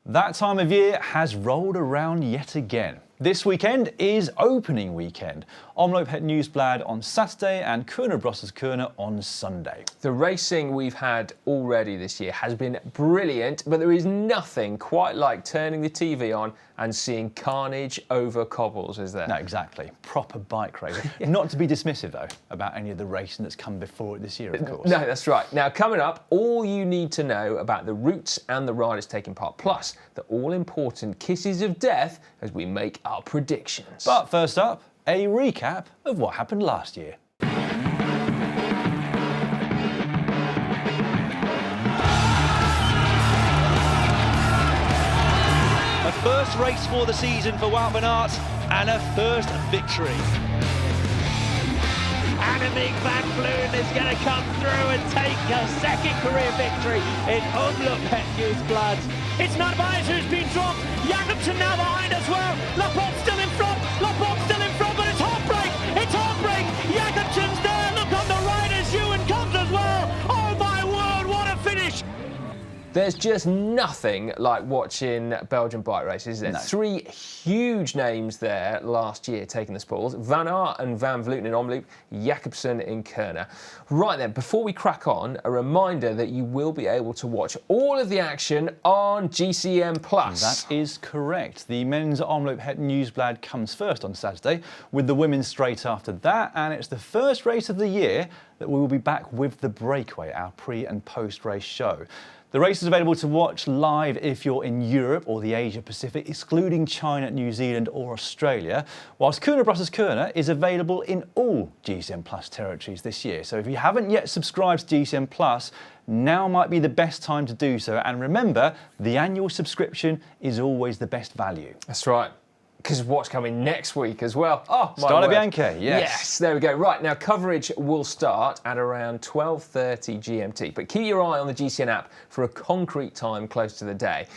That time of year has rolled around yet again. This weekend is opening weekend. Omloop Het Nieuwsblad on Saturday and Kuurne-Brussel-Kuurne on Sunday. The racing we've had already this year has been brilliant, but there is nothing quite like turning the TV on and seeing carnage over cobbles, is there? No, exactly. Proper bike racing. Not to be dismissive, though, about any of the racing that's come before it this year, of course. No, that's right. Now, coming up, all you need to know about the routes and the riders taking part, plus the all-important kisses of death as we make our predictions. But first up, a recap of what happened last year. A first race for the season for Wout van Aert and a first victory. Annemiek van Vleuten is going to come through and take a second career victory in Omloop Het Nieuwsblad. It's not Bias who's been dropped. Jacobsen now behind as well. Laporte still in front. Laporte still in front, but it's heartbreak. It's heartbreak. Jacobsen's there. Look on the right as Ewan comes as well. Oh my word, what a finish. There's just nothing like watching Belgian bike races, is there? No. Three huge names there last year taking the spoils. Van Aert and Van Vleuten in Omloop, Jacobsen in Kuurne. Right then, before we crack on, a reminder that you will be able to watch all of the action on GCN+. That is correct. The men's Omloop Het Nieuwsblad comes first on Saturday, with the women straight after that, and it's the first race of the year that we will be back with the breakaway, our pre- and post-race show. The race is available to watch live if you're in Europe or the Asia Pacific, excluding China, New Zealand or Australia, whilst Kuurne-Brussel-Kuurne is available in all GCN Plus territories this year. So if you haven't yet subscribed to GCN Plus, now might be the best time to do so. And remember, the annual subscription is always the best value. That's right. Because what's coming next week as well? Oh, my Start word. Bianche, yes. Yes, there we go. Right, now coverage will start at around 12:30 GMT, but keep your eye on the GCN app for a concrete time close to the day.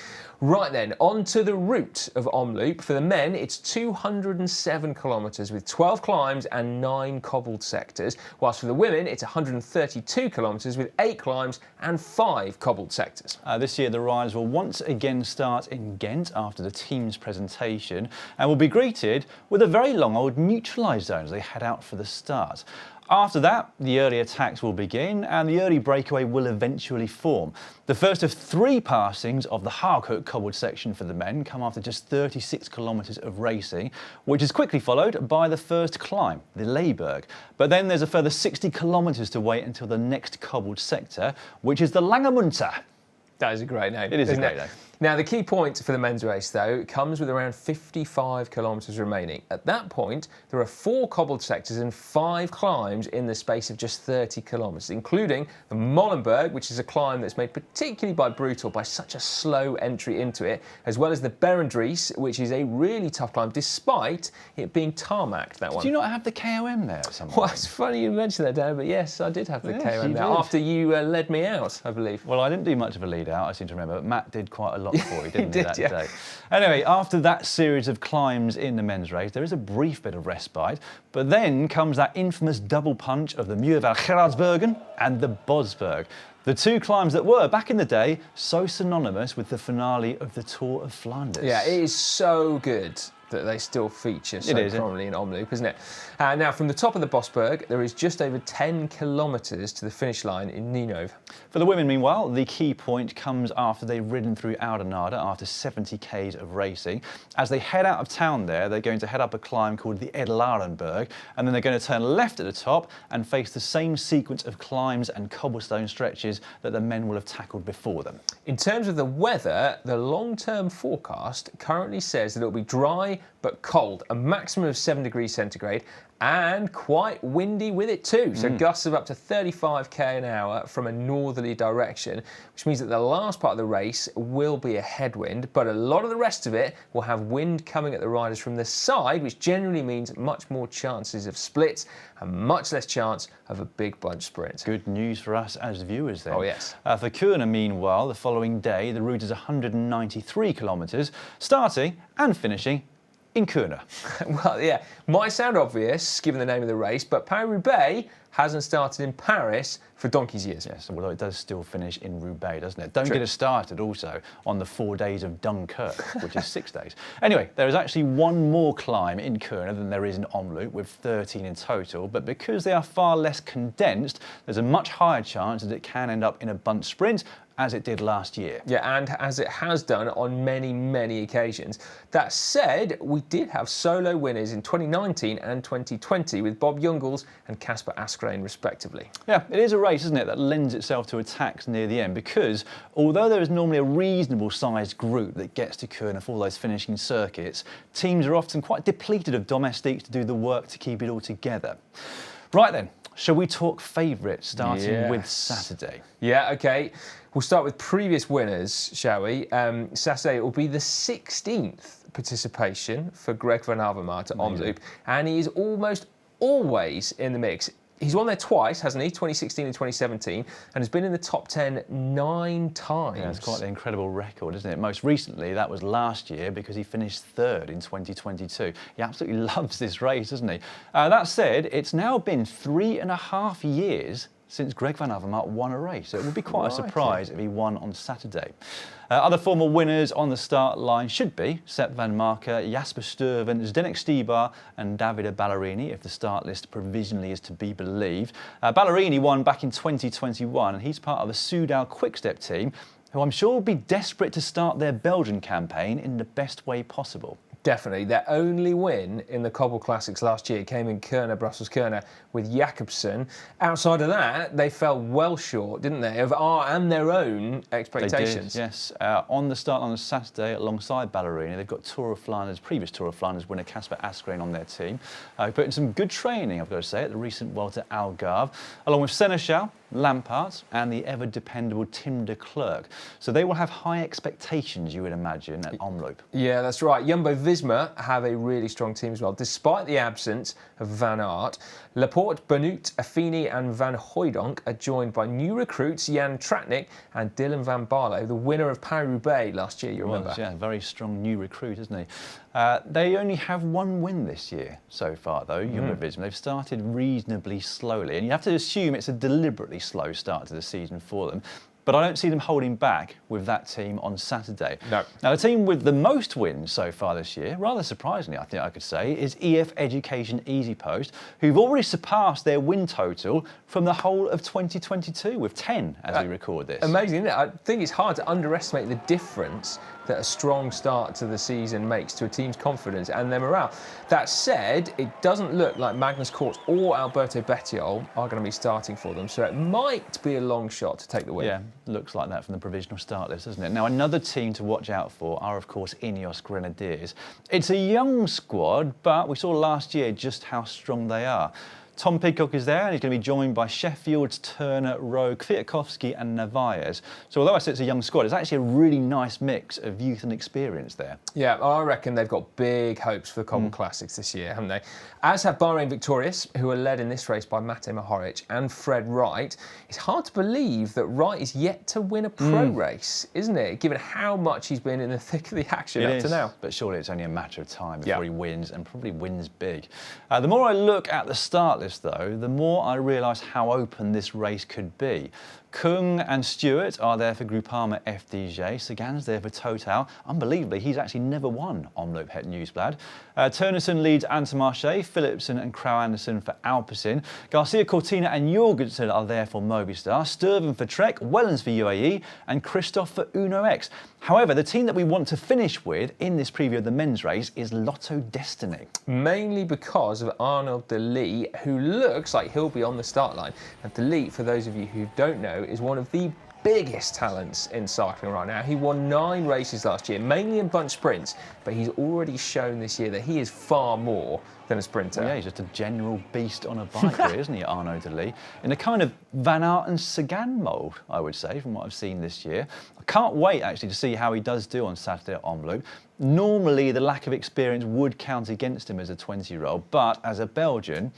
Right then, on to the route of Omloop. For the men, it's 207 kilometres with 12 climbs and 9 cobbled sectors, whilst for the women, it's 132 kilometres with 8 climbs and 5 cobbled sectors. This year, the riders will once again start in Ghent after the team's presentation and will be greeted with a very long old neutralised zone as they head out for the start. After that, the early attacks will begin and the early breakaway will eventually form. The first of 3 passings of the Haaghoek cobbled section for the men come after just 36 kilometres of racing, which is quickly followed by the first climb, the Leeberg. But then there's a further 60 kilometres to wait until the next cobbled sector, which is the Langemunter. That is a great name. It is a great name. Now, the key point for the men's race, though, comes with around 55 kilometres remaining. At that point, there are 4 cobbled sectors and 5 climbs in the space of just 30 kilometres, including the Molenberg, which is a climb that's made particularly by Brutal by such a slow entry into it, as well as the Berendries, which is a really tough climb, despite it being tarmacked, that one. Do you not have the KOM there at some point? Well, it's funny you mentioned that, Dan, but yes, I did have the Yes, KOM you there, did. after you led me out, I believe. Well, I didn't do much of a lead out, I seem to remember, but Matt did quite a lot for you, didn't he, did, that yeah. day? Anyway, after that series of climbs in the men's race, there is a brief bit of respite, but then comes that infamous double punch of the Muur van Gerardsbergen and the Bosberg. The 2 climbs that were, back in the day, so synonymous with the finale of the Tour of Flanders. Yeah, it is so good that they still feature so prominently in Omloop, isn't it? Now, from the top of the Bosberg, there is just over 10 kilometres to the finish line in Ninove. For the women, meanwhile, the key point comes after they've ridden through Oudenaarde after 70 k's of racing. As they head out of town there, they're going to head up a climb called the Edelarenberg, and then they're going to turn left at the top and face the same sequence of climbs and cobblestone stretches that the men will have tackled before them. In terms of the weather, the long-term forecast currently says that it'll be dry but cold, a maximum of 7 degrees centigrade, and quite windy with it too. So gusts of up to 35k an hour from a northerly direction, which means that the last part of the race will be a headwind, but a lot of the rest of it will have wind coming at the riders from the side, which generally means much more chances of splits and much less chance of a big bunch sprint. Good news for us as viewers then. Oh, yes. For Kuurne, meanwhile, the following day, the route is 193 kilometres, starting and finishing in Kuurne. Well, yeah, might sound obvious given the name of the race, but Paris-Roubaix hasn't started in Paris for donkey's years. Yes, although it does still finish in Roubaix, doesn't it? Don't True. get us started also on the 4 days of Dunkirk, which is 6 days. Anyway, there is actually one more climb in Kuurne than there is in Omloop, with 13 in total, but because they are far less condensed, there's a much higher chance that it can end up in a bunt sprint, as it did last year. Yeah, and as it has done on many, many occasions. That said, we did have solo winners in 2019 and 2020 with Bob Jungels and Casper Askreen respectively. Yeah, it is a race, isn't it, that lends itself to attacks near the end because although there is normally a reasonable sized group that gets to Kuurne for all those finishing circuits, teams are often quite depleted of domestiques to do the work to keep it all together. Right then, shall we talk favourites starting with Saturday? Yeah, okay. We'll start with previous winners, shall we? Saturday will be the 16th participation for Greg van Avermaet at Omloop, and he is almost always in the mix. He's won there twice, hasn't he? 2016 and 2017, and has been in the top 10 9 times. Yeah, it's quite an incredible record, isn't it? Most recently, that was last year because he finished 3rd in 2022. He absolutely loves this race, doesn't he? That said, it's now been 3.5 years since Greg van Avermaet won a race. So it would be quite a surprise if he won on Saturday. Other former winners on the start line should be Sepp van Marken, Jasper Stuyven, Zdenek Stybar and Davide Ballerini, if the start list provisionally is to be believed. Ballerini won back in 2021 and he's part of the Soudal Quickstep team, who I'm sure will be desperate to start their Belgian campaign in the best way possible. Definitely. Their only win in the Cobbled Classics last year came in Kuurne-Brussel-Kuurne with Jacobsen. Outside of that, they fell well short, didn't they, of our and their own expectations. They did, yes. On the start on Saturday, alongside Ballerini, they've got previous Tour of Flanders winner Casper Askreen on their team. Who put in some good training, I've got to say, at the recent Vuelta at Algarve, along with Seneschal, Lampaert and the ever-dependable Tim de Klerk. So they will have high expectations, you would imagine, at Omloop. Yeah, that's right. Jumbo-Visma have a really strong team as well, despite the absence of Van Aert. Laporte, Benoot, Affini and Van Hooijdonk are joined by new recruits Jan Tratnik and Dylan van Barlo, the winner of Paris-Roubaix last year, you remember? Yeah, very strong new recruit, isn't he? They only have one win this year so far, though, Jumbo-Visma. They've started reasonably slowly, and you have to assume it's a deliberately slow start to the season for them. But I don't see them holding back with that team on Saturday. No. Now, the team with the most wins so far this year, rather surprisingly, I think I could say, is EF Education Easy Post, who've already surpassed their win total from the whole of 2022 with 10 as we record this. Amazing, isn't it? I think it's hard to underestimate the difference that a strong start to the season makes to a team's confidence and their morale. That said, it doesn't look like Magnus Kort or Alberto Bettiol are going to be starting for them, so it might be a long shot to take the win. Yeah, looks like that from the provisional start list, doesn't it? Now, another team to watch out for are, of course, Ineos Grenadiers. It's a young squad, but we saw last year just how strong they are. Tom Pidcock is there and he's going to be joined by Sheffield's Turner, Rowe, Kwiatkowski and Narvaez. So although I say it's a young squad, it's actually a really nice mix of youth and experience there. Yeah, I reckon they've got big hopes for the Cobbled Classics this year, haven't they? As have Bahrain Victorious, who are led in this race by Mate Mohoric and Fred Wright. It's hard to believe that Wright is yet to win a pro race, isn't it? Given how much he's been in the thick of the action up to now. But surely it's only a matter of time before he wins, and probably wins big. The more I look at the start list, though, the more I realise how open this race could be. Kung and Stewart are there for Groupama FDJ. Sagan's there for Total. Unbelievably, he's actually never won Omloop Het Nieuwsblad. Turnison leads Intermarché, Philipsen and Krauw Andersen for Alpecin. Garcia Cortina and Jorgensen are there for Movistar. Sturven for Trek, Wellens for UAE, and Christoph for Uno X. However, the team that we want to finish with in this preview of the men's race is Lotto Destiny. Mainly because of Arnold de Lee, who looks like he'll be on the start line. And de Lee, for those of you who don't know, is one of the biggest talents in cycling right now. He won 9 races last year, mainly in bunch sprints, but he's already shown this year that he is far more than a sprinter. Yeah, he's just a general beast on a bike, really, isn't he, Arnaud de Lee? In a kind of Van Aert and Sagan mould, I would say, from what I've seen this year. I can't wait, actually, to see how he does do on Saturday at Omloop. Normally, the lack of experience would count against him as a 20-year-old, but as a Belgian,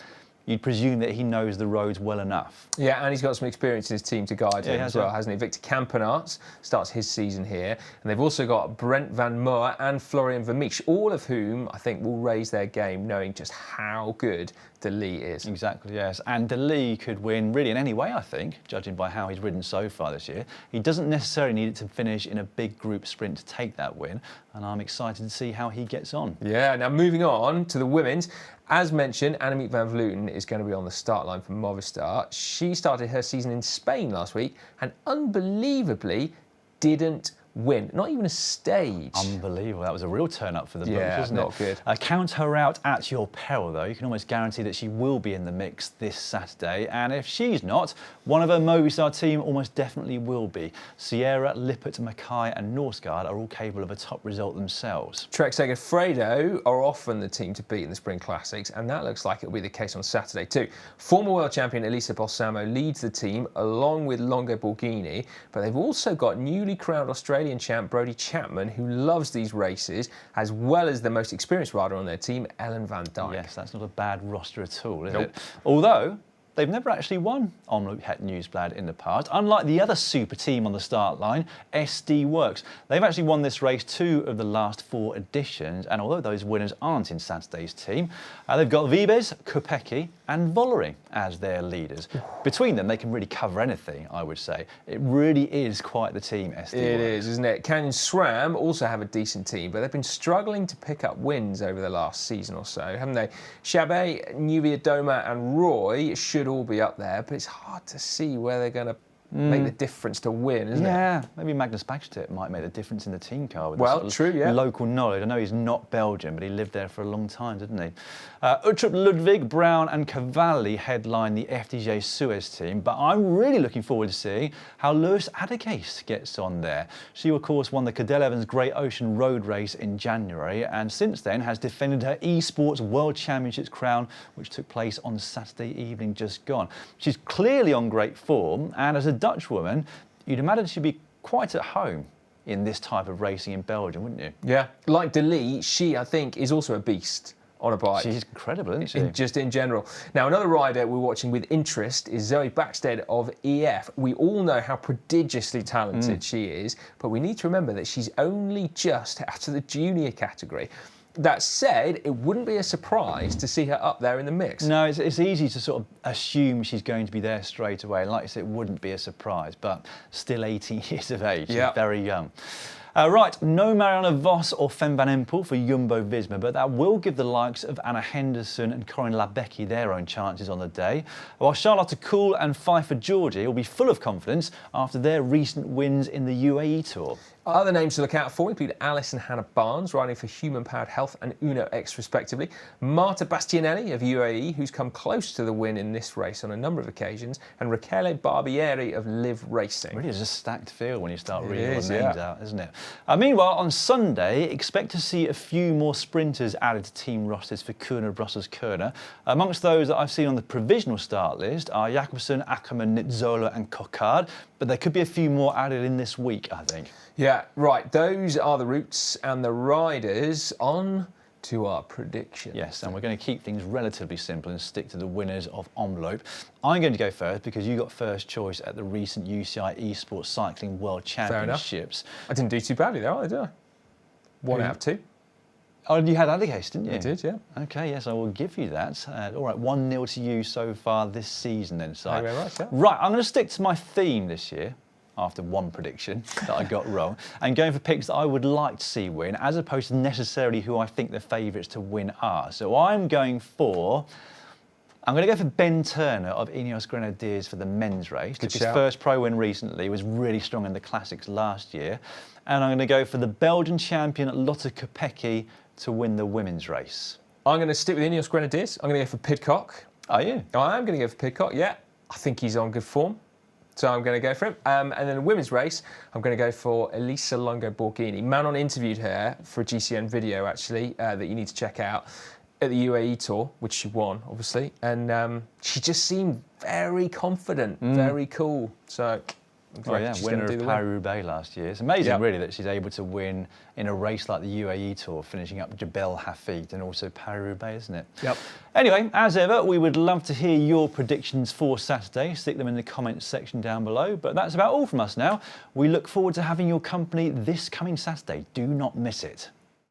you'd presume that he knows the roads well enough. Yeah, and he's got some experience in his team to guide him as well, yeah. hasn't he? Victor Campenaerts starts his season here. And they've also got Brent Van Moer and Florian Vermeersch, all of whom I think will raise their game knowing just how good De Lee is. Exactly, yes. And De Lee could win really in any way, I think, judging by how he's ridden so far this year. He doesn't necessarily need it to finish in a big group sprint to take that win, and I'm excited to see how he gets on. Yeah, now moving on to the women's. As mentioned, Annemiek van Vleuten is going to be on the start line for Movistar. She started her season in Spain last week and unbelievably didn't win, not even a stage. Unbelievable. That was a real turn-up for the books, Yeah, wasn't it? not good. Count her out at your peril, though. You can almost guarantee that she will be in the mix this Saturday. And if she's not, one of her Movistar team almost definitely will be. Sierra, Lippert, Mackay and Norsgaard are all capable of a top result themselves. Trek Segafredo are often the team to beat in the Spring Classics, and that looks like it'll be the case on Saturday too. Former world champion Elisa Balsamo leads the team along with Longo Borghini, but they've also got newly crowned Australian champ Brodie Chapman, who loves these races, as well as the most experienced rider on their team, Ellen van Dijk. Yes, that's not a bad roster at all, is Nope. it? Although they've never actually won Omloop Het Nieuwsblad in the past, unlike the other super team on the start line, SD Works. They've actually won this race 2 of the last 4 editions, and although those winners aren't in Saturday's team, they've got Vibes, Kopecky and Vollering as their leaders. Between them, they can really cover anything, I would say. It really is quite the team, SD It Works. is, isn't it? Canyon SRAM also have a decent team, but they've been struggling to pick up wins over the last season or so, haven't they? Chabet, Nubia Doma and Roy should all be up there, but it's hard to see where they're going to make the difference to win, isn't it? Yeah, maybe Magnus Bagstedt might make the difference in the team car with Well, the true, yeah. local knowledge. I know he's not Belgian, but he lived there for a long time, didn't he? Uttrup Ludwig, Brown and Cavalli headline the FDJ Suez team, but I'm really looking forward to seeing how Lewis Addercase gets on there. She, of course, won the Cadel Evans Great Ocean Road Race in January and since then has defended her eSports World Championships crown, which took place on Saturday evening just gone. She's clearly on great form, and as a Dutch woman, you'd imagine she'd be quite at home in this type of racing in Belgium, wouldn't you? Yeah. Like De Lee, she, I think, is also a beast on a bike. She's incredible, isn't she? Just in general. Now, another rider we're watching with interest is Zoe Backstead of EF. We all know how prodigiously talented she is, but we need to remember that she's only just out of the junior category. That said, it wouldn't be a surprise to see her up there in the mix. No, it's easy to sort of assume she's going to be there straight away. And like I said, it wouldn't be a surprise, but still 18 years of age, Yeah. She's very young. Right, no Marianne Vos or Fem van Empel for Jumbo-Visma, but that will give the likes of Anna Henderson and Corinne Labecki their own chances on the day, while Charlotte Kool and Pfeiffer Georgie will be full of confidence after their recent wins in the UAE Tour. Other names to look out for include Alice and Hannah Barnes, riding for Human Powered Health and Uno X respectively, Marta Bastianelli of UAE, who's come close to the win in this race on a number of occasions, and Rachele Barbieri of Live Racing. Really is a stacked field when you start It reading all is, the names yeah. out, isn't it? Meanwhile, on Sunday, expect to see a few more sprinters added to team rosters for Kuurne-Brussel-Kuurne. Amongst those that I've seen on the provisional start list are Jakobsen, Ackerman, Nitzola and Cockard, but there could be a few more added in this week, I think. Yeah, right. Those are the routes and the riders. On to our predictions. Yes, and we're going to keep things relatively simple and stick to the winners of Omloop. I'm going to go first because you got first choice at the recent UCI Esports Cycling World Championships. I didn't do too badly there, did I? 1 out of 2. Oh, you had Addercase, didn't you? I did, yeah. Okay, yes, I will give you that. All right, 1-0 to you so far this season then, Si. Thank you very much, yeah. Right, I'm going to stick to my theme this year, after one prediction that I got wrong, and going for picks that I would like to see win, as opposed to necessarily who I think the favourites to win are. So I'm going to go for Ben Turner of Ineos Grenadiers for the men's race. Good Took his shout. first pro win recently, was really strong in the classics last year. And I'm going to go for the Belgian champion Lotte Kopecky to win the women's race. I'm going to stick with Ineos Grenadiers. I'm going to go for Pidcock. Are you? I am going to go for Pidcock, yeah. I think he's on good form. So I'm going to go for him. And then the women's race, I'm going to go for Elisa Longo Borghini. Manon interviewed her for a GCN video, actually, that you need to check out at the UAE Tour, which she won, obviously. And she just seemed very confident, very cool. So Oh yeah, winner of Paris-Roubaix last year. It's amazing, really, that she's able to win in a race like the UAE Tour, finishing up Jebel Hafid and also Paris-Roubaix, isn't it? Yep. Anyway, as ever, we would love to hear your predictions for Saturday. Stick them in the comments section down below. But that's about all from us now. We look forward to having your company this coming Saturday. Do not miss it.